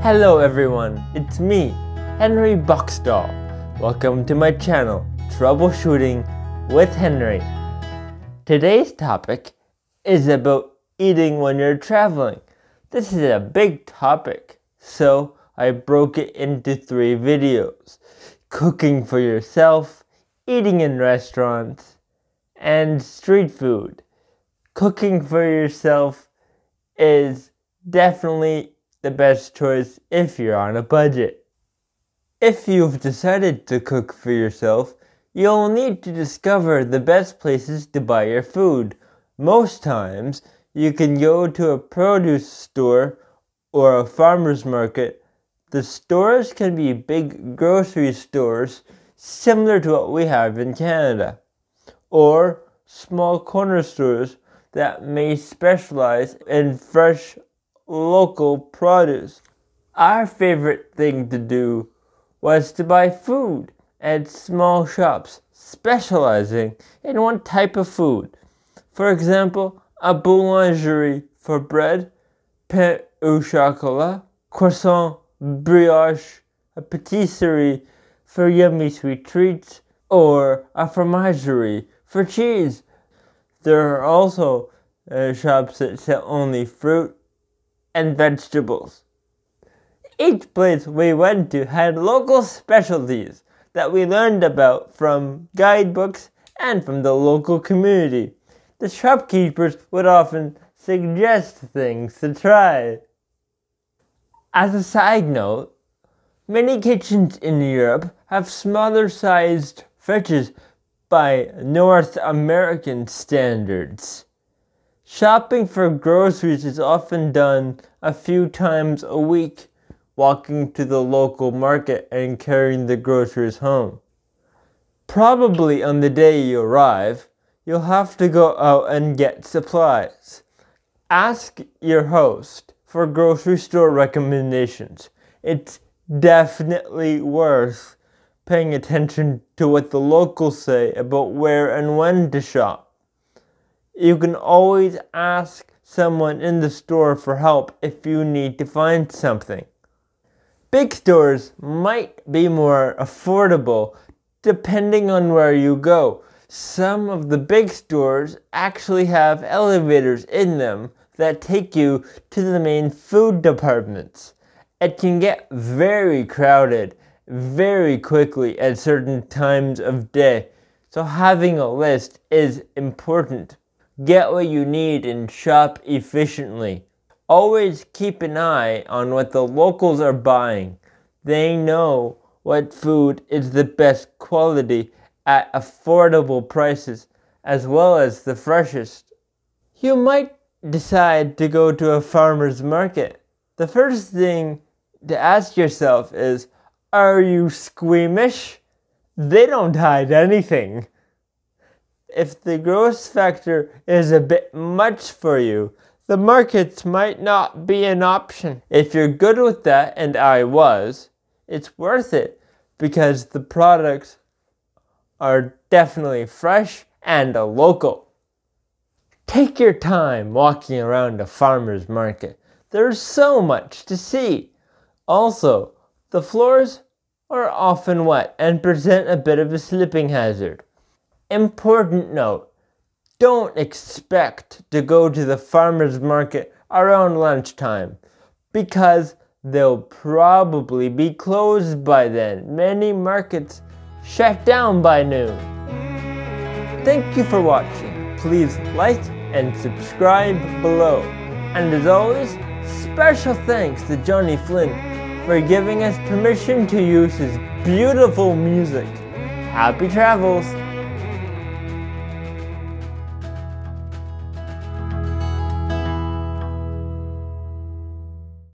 Hello everyone, it's me, Henry Buxtall. Welcome to my channel, Troubleshooting with Henry. Today's topic is about eating when you're traveling. This is a big topic, so I broke it into 3 videos. Cooking for yourself, eating in restaurants, and street food. Cooking for yourself is definitely the best choice if you're on a budget. If you've decided to cook for yourself, you'll need to discover the best places to buy your food. Most times, you can go to a produce store or a farmer's market. The stores can be big grocery stores similar to what we have in Canada, or small corner stores that may specialize in fresh local produce. Our favorite thing to do was to buy food at small shops specializing in one type of food. For example, a boulangerie for bread, pain au chocolat, croissant, brioche, a patisserie for yummy sweet treats, or a fromagerie for cheese. There are also shops that sell only fruit and vegetables. Each place we went to had local specialties that we learned about from guidebooks and from the local community. The shopkeepers would often suggest things to try. As a side note, many kitchens in Europe have smaller sized fridges by North American standards. Shopping for groceries is often done a few times a week, walking to the local market and carrying the groceries home. Probably on the day you arrive, you'll have to go out and get supplies. Ask your host for grocery store recommendations. It's definitely worth paying attention to what the locals say about where and when to shop. You can always ask someone in the store for help if you need to find something. Big stores might be more affordable depending on where you go. Some of the big stores actually have elevators in them that take you to the main food departments. It can get very crowded very quickly at certain times of day, so having a list is important. Get what you need and shop efficiently. Always keep an eye on what the locals are buying. They know what food is the best quality at affordable prices, as well as the freshest. You might decide to go to a farmer's market. The first thing to ask yourself is, are you squeamish? They don't hide anything. If the gross factor is a bit much for you, the markets might not be an option. If you're good with that, and I was, it's worth it because the products are definitely fresh and local. Take your time walking around a farmer's market. There's so much to see. Also, the floors are often wet and present a bit of a slipping hazard. Important note, don't expect to go to the farmer's market around lunchtime because they'll probably be closed by then. Many markets shut down by noon. Thank you for watching. Please like and subscribe below. And as always, special thanks to Johnny Flynn for giving us permission to use his beautiful music. Happy travels!